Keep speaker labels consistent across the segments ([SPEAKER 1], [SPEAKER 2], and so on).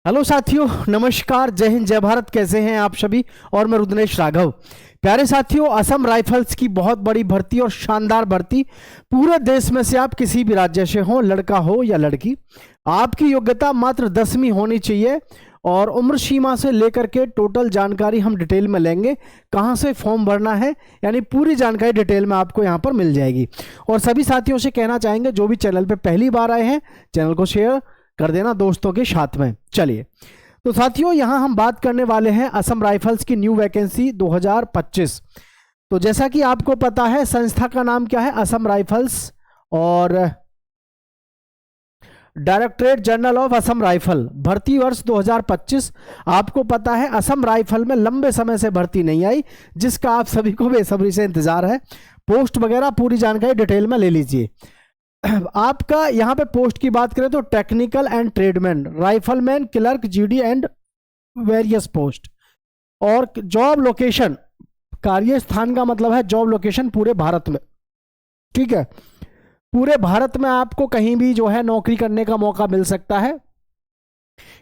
[SPEAKER 1] Hello साथियों, नमस्कार, जय हिंद, जय भारत। कैसे हैं आप सभी? और मैं रुद्रेश राघव। प्यारे साथियों, असम राइफल्स की बहुत बड़ी भर्ती और शानदार भर्ती। पूरे देश में से आप किसी भी राज्य से हो, लड़का हो या लड़की, आपकी योग्यता मात्र 10वीं होनी चाहिए। और उम्र सीमा से लेकर के टोटल जानकारी हम डिटेल में लेंगे। कहाँ से फॉर्म भरना है, यानी पूरी जानकारी डिटेल में आपको यहाँ पर मिल जाएगी। और सभी साथियों से कहना चाहेंगे, जो भी चैनल पे पहली बार आए हैं, चैनल को शेयर कर देना दोस्तों के साथ में। चलिए, तो साथियों यहाँ हम बात करने वाले हैं असम राइफल्स की न्यू वैकेंसी 2025। तो जैसा कि आपको पता है, संस्था का नाम क्या है? असम राइफल्स। और directorate general of Assam rifle, भर्ती वर्ष 2025। आपको पता है असम राइफल में लंबे समय से भर्ती नहीं आई, जिसका आप सभी को बेसब्री से इंतजार है। पोस्ट वगैरह पूरी जानकारी डिटेल में ले लीजिए। आपका यहाँ पे पोस्ट की बात करें तो technical and tradesman, rifleman, clerk, GD and various post. और जॉब लोकेशन, कार्य स्थान का मतलब है जॉब लोकेशन पूरे भारत में। ठीक है, पूरे भारत में आपको कहीं भी जो है नौकरी करने का मौका मिल सकता है।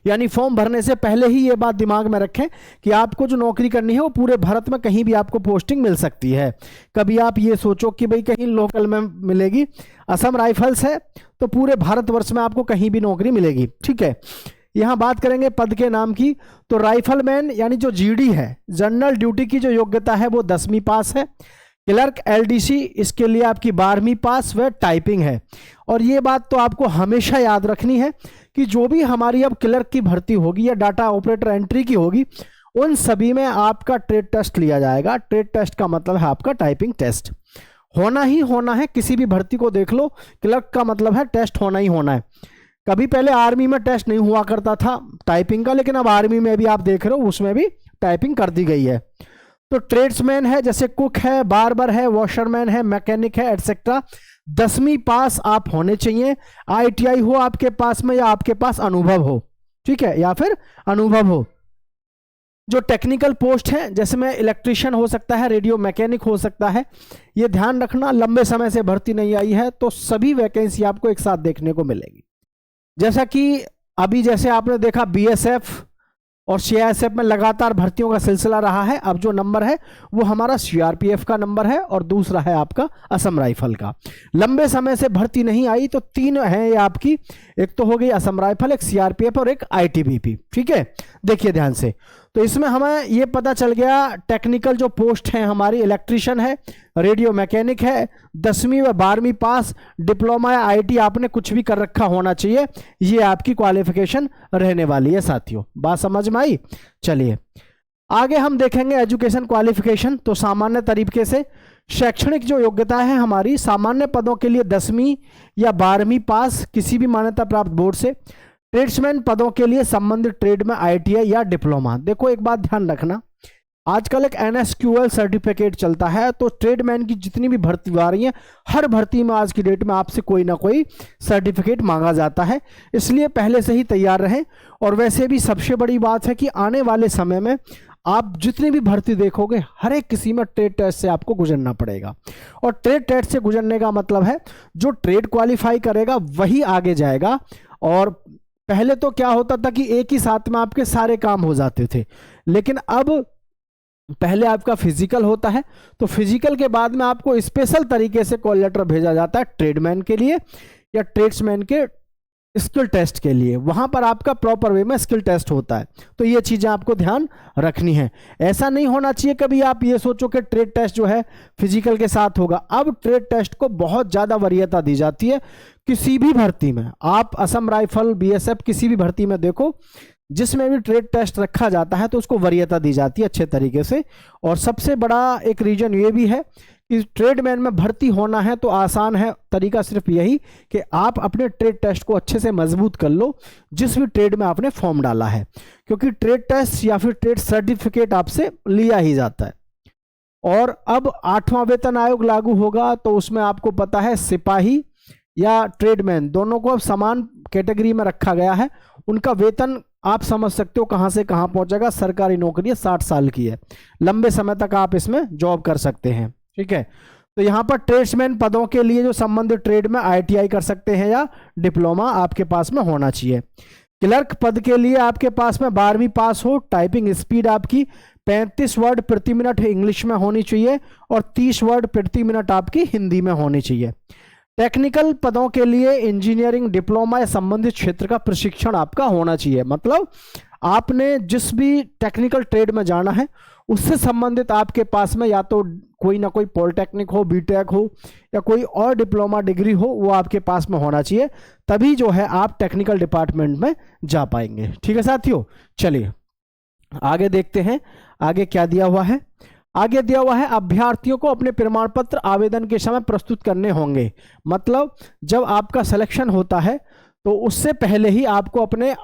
[SPEAKER 1] यानी फॉर्म भरने से पहले ही ये बात दिमाग में रखें कि आपको जो नौकरी करनी है वो पूरे भारत में कहीं भी आपको पोस्टिंग मिल सकती है। कभी आप ये सोचो कि भाई कहीं लोकल में मिलेगी, असम राइफल्स है तो पूरे भारतवर्ष में आपको कहीं भी नौकरी मिलेगी। ठीक है, यहाँ बात करेंगे पद के नाम की। तो राइफलमैन यानी जो जीडी है, जनरल ड्यूटी की जो योग्यता है वो 10वीं पास है। क्लर्क एलडीसी, इसके लिए आपकी 12वीं पास व टाइपिंग है। और ये बात तो आपको हमेशा याद रखनी है कि जो भी हमारी अब क्लर्क की भर्ती होगी या डाटा ऑपरेटर एंट्री की होगी, उन सभी में आपका ट्रेड टेस्ट लिया जाएगा। ट्रेड टेस्ट का मतलब है आपका टाइपिंग टेस्ट होना ही होना है। किसी भी भर्ती को देख लो, क्लर्क का मतलब है टेस्ट होना ही होना है। कभी पहले आर्मी में टेस्ट नहीं हुआ करता था टाइपिंग का, लेकिन अब आर्मी में भी आप देख रहे हो उसमें भी टाइपिंग कर दी गई है। तो ट्रेड्समैन है, जैसे कुक है, बार्बर है, वॉशरमैन है, मैकेनिक है, एटसेट्रा, 10वीं पास आप होने चाहिए। आईटीआई हो आपके पास में, या आपके पास अनुभव हो। ठीक है, या फिर अनुभव हो। जो टेक्निकल पोस्ट है, जैसे में इलेक्ट्रिशियन हो सकता है, रेडियो मैकेनिक हो सकता है। ये ध्यान रखना, लंबे समय से भर्ती नहीं आई है तो सभी वैकेंसी आपको एक साथ देखने को मिलेगी। जैसा कि अभी जैसे आपने देखा बीएसएफ और सीआईएसएफ में लगातार भर्तियों का सिलसिला रहा है। अब जो नंबर है वो हमारा सीआरपीएफ का नंबर है और दूसरा है आपका असम राइफल का। लंबे समय से भर्ती नहीं आई तो 3 है ये आपकी, एक तो हो गई असम राइफल, एक सीआरपीएफ और एक आईटीबीपी। ठीक है, देखिए ध्यान से। तो इसमें हमें ये पता चल गया, टेक्निकल जो पोस्ट है हमारी, इलेक्ट्रिशियन है, रेडियो मैकेनिक है, 10वीं व 12वीं पास, डिप्लोमा या आईटी आपने कुछ भी कर रखा होना चाहिए। ये आपकी क्वालिफिकेशन रहने वाली है साथियों। बात समझ में आई? चलिए आगे हम देखेंगे एजुकेशन क्वालिफिकेशन। तो सामान्य तरीके से शैक्षणिक जो योग्यता है हमारी, सामान्य पदों के लिए 10वीं या 12वीं पास किसी भी मान्यता प्राप्त बोर्ड से। ट्रेड्समैन पदों के लिए संबंधित ट्रेड में आईटीआई या डिप्लोमा। देखो एक बात ध्यान रखना, आजकल एक एनएसक्यूएल सर्टिफिकेट चलता है, तो ट्रेडमैन की जितनी भी भर्ती आ रही है, हर भर्ती में आज की डेट में आपसे कोई ना कोई सर्टिफिकेट मांगा जाता है। इसलिए पहले से ही तैयार रहें। और वैसे भी सबसे बड़ी बात है कि आने वाले समय में आप जितनी भी भर्ती देखोगे, हर एक किसी में ट्रेड टेस्ट से आपको गुजरना पड़ेगा। और ट्रेड टेस्ट से गुजरने का मतलब है जो ट्रेड क्वालिफाई करेगा वही आगे जाएगा। और पहले तो क्या होता था कि एक ही साथ में आपके सारे काम हो जाते थे, लेकिन अब पहले आपका फिजिकल होता है, तो फिजिकल के बाद में आपको स्पेशल तरीके से कॉल लेटर भेजा जाता है ट्रेडमैन के लिए या ट्रेड्समैन के स्किल टेस्ट के लिए। वहां पर आपका प्रॉपर वे में स्किल टेस्ट होता है। तो ये चीजें आपको ध्यान रखनी है। ऐसा नहीं होना चाहिए कभी आप ये सोचो कि ट्रेड टेस्ट जो है फिजिकल के साथ होगा। अब ट्रेड टेस्ट को बहुत ज्यादा वरीयता दी जाती है किसी भी भर्ती में। आप असम राइफल, बीएसएफ, किसी भी भर्ती में देखो, जिसमें भी ट्रेड टेस्ट रखा जाता है तो उसको वरीयता दी जाती है अच्छे तरीके से। और सबसे बड़ा एक रीजन ये भी है कि ट्रेडमैन में भर्ती होना है तो आसान है तरीका सिर्फ यही कि आप अपने ट्रेड टेस्ट को अच्छे से मजबूत कर लो, जिस भी ट्रेड में आपने फॉर्म डाला है, क्योंकि ट्रेड टेस्ट या फिर ट्रेड सर्टिफिकेट आपसे लिया ही जाता है। और अब 8वां वेतन आयोग लागू होगा, तो उसमें आपको पता है सिपाही या ट्रेडमैन दोनों को अब समान कैटेगरी में रखा गया है। उनका वेतन आप समझ सकते हो कहां से कहां पहुंचेगा। सरकारी नौकरी है, 60 साल की है, लंबे समय तक आप इसमें जॉब कर सकते हैं। ठीक है, तो यहां पर ट्रेड्समैन पदों के लिए जो संबंधित ट्रेड में आईटीआई कर सकते हैं या डिप्लोमा आपके पास में होना चाहिए। क्लर्क पद के लिए आपके पास में 12वीं पास हो, टाइपिंग स्पीड आपकी 35 वर्ड प्रति मिनट इंग्लिश में होनी चाहिए और 30 वर्ड प्रति मिनट आपकी हिंदी में होनी चाहिए। टेक्निकल पदों के लिए इंजीनियरिंग डिप्लोमा या संबंधित क्षेत्र का प्रशिक्षण आपका होना चाहिए। मतलब आपने जिस भी टेक्निकल ट्रेड में जाना है उससे संबंधित आपके पास में या तो कोई ना कोई पॉलिटेक्निक हो, बीटेक हो या कोई और डिप्लोमा डिग्री हो, वो आपके पास में होना चाहिए, तभी जो है आप टेक्निकल डिपार्टमेंट में जा पाएंगे। ठीक है साथियों, चलिए आगे देखते हैं आगे क्या दिया हुआ है। आगे दिया हुआ है अभ्यर्थियों को अपने प्रमाण पत्र आवेदन के समय प्रस्तुत करने होंगे। मतलब जब आपका सिलेक्शन होता है तो उससे पहले ही आपको अपने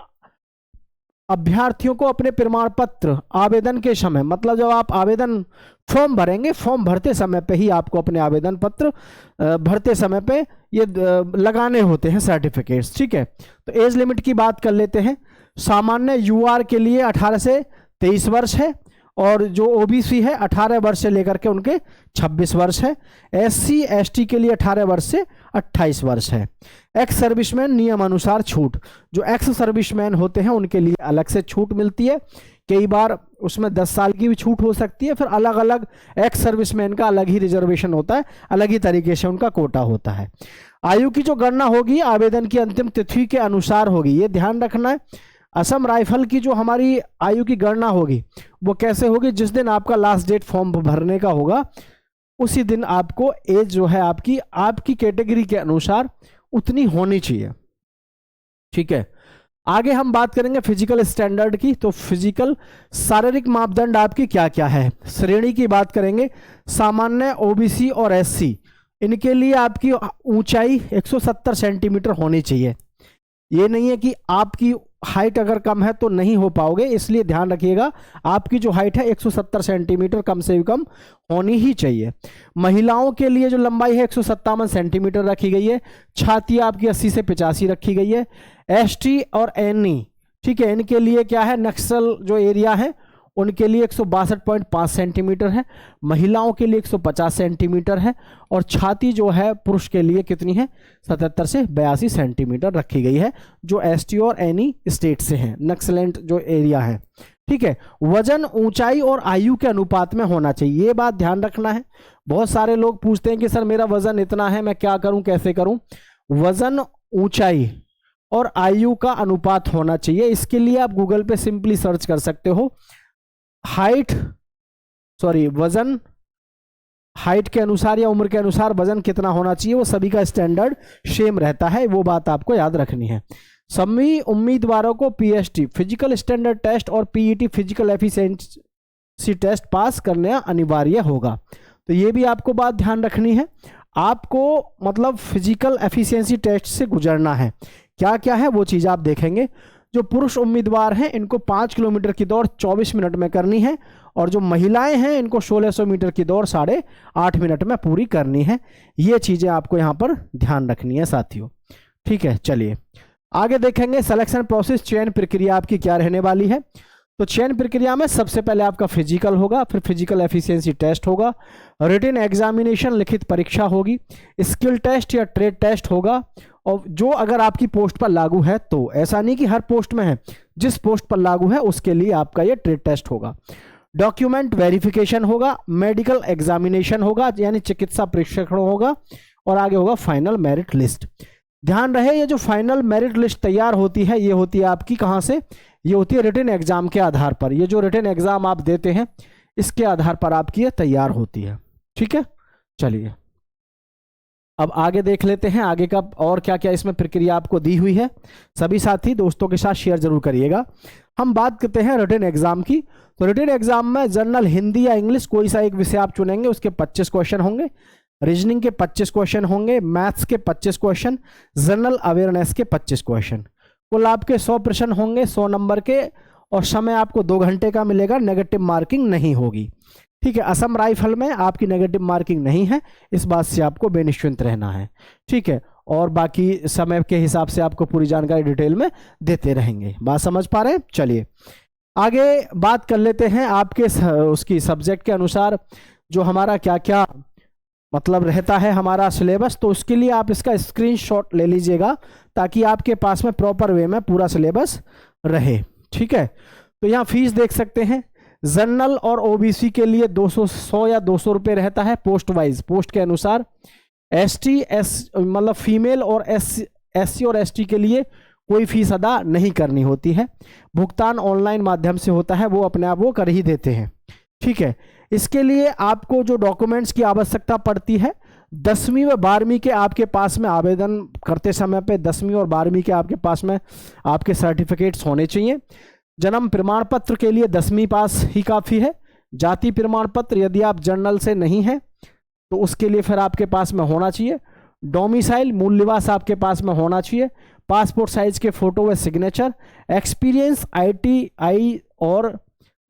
[SPEAKER 1] अभ्यर्थियों को अपने प्रमाण पत्र आवेदन के समय, मतलब जब आप आवेदन फॉर्म भरेंगे, फॉर्म भरते समय पे ही आपको अपने आवेदन पत्र भरते समय पे ये लगाने होते हैं सर्टिफिकेट्स। ठीक है, तो एज लिमिट की बात कर लेते हैं। सामान्य यूआर के लिए 18 से 23 वर्ष है और जो ओबीसी है 18 वर्ष से लेकर के उनके 26 वर्ष है। एससी एसटी के लिए 18 वर्ष से 28 वर्ष है। एक्स सर्विसमैन नियम अनुसार छूट, जो एक्स सर्विसमैन होते हैं उनके लिए अलग से छूट मिलती है। कई बार उसमें 10 साल की भी छूट हो सकती है। फिर अलग अलग एक्स सर्विसमैन का अलग ही रिजर्वेशन होता है, अलग ही तरीके से उनका कोटा होता है। आयु की जो गणना होगी आवेदन की अंतिम तिथि के अनुसार होगी, ये ध्यान रखना है। असम राइफल की जो हमारी आयु की गणना होगी वो कैसे होगी, जिस दिन आपका लास्ट डेट फॉर्म भरने का होगा उसी दिन आपको एज जो है आपकी कैटेगरी के अनुसार उतनी होनी चाहिए। ठीक है, आगे हम बात करेंगे फिजिकल स्टैंडर्ड की। तो फिजिकल शारीरिक मापदंड आपकी क्या क्या है, श्रेणी की बात करेंगे। सामान्य, ओबीसी और एससी, इनके लिए आपकी ऊंचाई 170 सेंटीमीटर होनी चाहिए। ये नहीं है कि आपकी हाइट अगर कम है तो नहीं हो पाओगे, इसलिए ध्यान रखिएगा आपकी जो हाइट है 170 सेंटीमीटर कम से कम होनी ही चाहिए। महिलाओं के लिए जो लंबाई है 157 सेंटीमीटर रखी गई है। छाती आपकी 80 से 85 रखी गई है। एसटी और एनई, ठीक है, इनके लिए क्या है, नक्सल जो एरिया है उनके लिए 162.5 सेंटीमीटर है। महिलाओं के लिए 150 सेंटीमीटर है और छाती जो है पुरुष के लिए कितनी है, 77 से 82 सेंटीमीटर रखी गई है, जो एसटी और एनी स्टेट से हैं, नक्सलेंट जो एरिया है। ठीक है, वजन ऊंचाई और आयु के अनुपात में होना चाहिए, ये बात ध्यान रखना है। बहुत सारे लोग पूछते हैं कि सर मेरा वजन इतना है, मैं क्या करूं, कैसे करूं। वजन, ऊंचाई और आयु का अनुपात होना चाहिए। इसके लिए आप गूगल पे सिंपली सर्च कर सकते हो, वजन हाइट के अनुसार या उम्र के अनुसार वजन कितना होना चाहिए, वो सभी का स्टैंडर्ड सेम रहता है, वो बात आपको याद रखनी है। सभी उम्मीदवारों को पीएसटी फिजिकल स्टैंडर्ड टेस्ट और PET physical efficiency test pass करना अनिवार्य होगा। तो ये भी आपको बात ध्यान रखनी है, आपको मतलब फिजिकल एफिशिएंसी टेस्ट से गुजरना है। क्या क्या है वो चीज़ आप देखेंगे। जो पुरुष उम्मीदवार हैं इनको 5 किलोमीटर की दौड़ 24 मिनट में करनी है और जो महिलाएं हैं इनको 1600 मीटर की दौड़ 8.5 मिनट में पूरी करनी है। ये चीज़ें आपको यहाँ पर ध्यान रखनी है साथियों। ठीक है, चलिए आगे देखेंगे सिलेक्शन प्रोसेस, चयन प्रक्रिया आपकी क्या रहने वाली है। तो चयन प्रक्रिया में सबसे पहले आपका फिजिकल होगा, फिर फिजिकल एफिशिएंसी टेस्ट होगा, रिटन एग्जामिनेशन लिखित परीक्षा होगी, स्किल टेस्ट या ट्रेड टेस्ट होगा। और जो अगर आपकी पोस्ट पर लागू है, तो ऐसा नहीं कि हर पोस्ट में है, जिस पोस्ट पर लागू है उसके लिए आपका ये ट्रेड टेस्ट होगा। डॉक्यूमेंट वेरिफिकेशन होगा, मेडिकल एग्जामिनेशन होगा यानी चिकित्सा परीक्षण होगा और आगे होगा फाइनल मेरिट लिस्ट। ध्यान रहे ये जो फाइनल मेरिट लिस्ट तैयार होती है ये होती है आपकी कहाँ से, ये होती है रिटन एग्जाम के आधार पर। ये जो रिटन एग्जाम आप देते हैं इसके आधार पर आपकी ये तैयार होती है। ठीक है, चलिए अब आगे देख लेते हैं आगे का और क्या क्या इसमें प्रक्रिया आपको दी हुई है। सभी साथी दोस्तों के साथ शेयर जरूर करिएगा। हम बात करते हैं रिटन एग्जाम की। तो रिटन एग्जाम में जनरल हिंदी या इंग्लिश कोई सा एक विषय आप चुनेंगे, उसके 25 क्वेश्चन होंगे, रीजनिंग के 25 क्वेश्चन होंगे, मैथ्स के 25 क्वेश्चन, जनरल अवेयरनेस के 25 क्वेश्चन। कुल आपके 100 प्रश्न होंगे 100 नंबर के और समय आपको 2 घंटे का मिलेगा, नेगेटिव मार्किंग नहीं होगी। ठीक है, असम राइफल में आपकी नेगेटिव मार्किंग नहीं है, इस बात से आपको बेनिश्चिंत रहना है। ठीक है, और बाकी समय के हिसाब से आपको पूरी जानकारी डिटेल में देते रहेंगे। बात समझ पा रहे हैं? चलिए आगे बात कर लेते हैं आपके उसकी सब्जेक्ट के अनुसार जो हमारा क्या क्या मतलब रहता है हमारा सिलेबस। तो उसके लिए आप इसका स्क्रीनशॉट ले लीजिएगा ताकि आपके पास में प्रॉपर वे में पूरा सिलेबस रहे। ठीक है, तो यहाँ फीस देख सकते हैं। जनरल और ओबीसी के लिए 100 या 200 रुपये रहता है पोस्ट वाइज, पोस्ट के अनुसार। एसटी मतलब फीमेल और एससी और एसटी के लिए कोई फीस अदा नहीं करनी होती है। भुगतान ऑनलाइन माध्यम से होता है, वो अपने आप वो कर ही देते हैं। ठीक है, इसके लिए आपको जो डॉक्यूमेंट्स की आवश्यकता पड़ती है, 10वीं व 12वीं के आपके पास में आवेदन करते समय पे 10वीं और 12वीं के आपके पास में आपके सर्टिफिकेट्स होने चाहिए। जन्म प्रमाण पत्र के लिए 10वीं पास ही काफ़ी है। जाति प्रमाण पत्र यदि आप जनरल से नहीं हैं तो उसके लिए फिर आपके पास में होना चाहिए। डोमिसाइल मूल निवास आपके पास में होना चाहिए। पासपोर्ट साइज के फोटो व सिग्नेचर। एक्सपीरियंस ITI और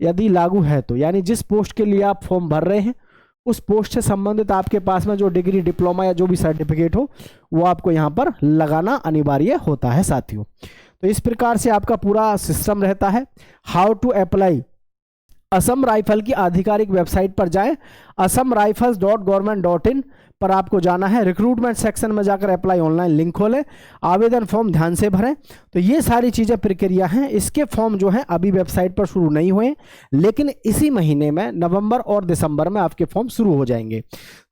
[SPEAKER 1] यदि लागू है तो, यानी जिस पोस्ट के लिए आप फॉर्म भर रहे हैं उस पोस्ट से संबंधित आपके पास में जो डिग्री, डिप्लोमा या जो भी सर्टिफिकेट हो वो आपको यहाँ पर लगाना अनिवार्य होता है साथियों। तो इस प्रकार से आपका पूरा सिस्टम रहता है। How to apply, Assam rifle की आधिकारिक वेबसाइट पर जाएं, asamrifles.government.in पर आपको जाना है। रिक्रूटमेंट सेक्शन में जाकर अप्लाई ऑनलाइन लिंक खोलें, आवेदन फॉर्म ध्यान से भरें। तो ये सारी चीज़ें प्रक्रिया हैं। इसके फॉर्म जो हैं अभी वेबसाइट पर शुरू नहीं हुए, लेकिन इसी महीने में नवंबर और दिसंबर में आपके फॉर्म शुरू हो जाएंगे।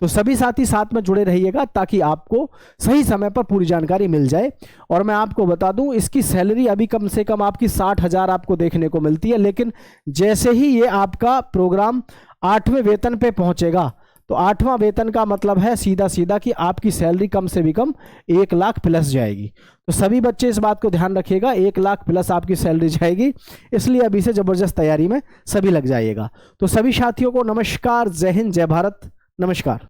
[SPEAKER 1] तो सभी साथी साथ में जुड़े रहिएगा ताकि आपको सही समय पर पूरी जानकारी मिल जाए। और मैं आपको बता दूं, इसकी सैलरी अभी कम से कम आपकी 60,000 आपको देखने को मिलती है, लेकिन जैसे ही ये आपका प्रोग्राम 8वें वेतन पे पहुंचेगा तो 8वां वेतन का मतलब है सीधा सीधा कि आपकी सैलरी कम से भी कम 1 लाख प्लस जाएगी। तो सभी बच्चे इस बात को ध्यान रखिएगा, 1 लाख प्लस आपकी सैलरी जाएगी, इसलिए अभी से जबरदस्त तैयारी में सभी लग जाइएगा। तो सभी साथियों को नमस्कार, जय हिंद, जय भारत, नमस्कार।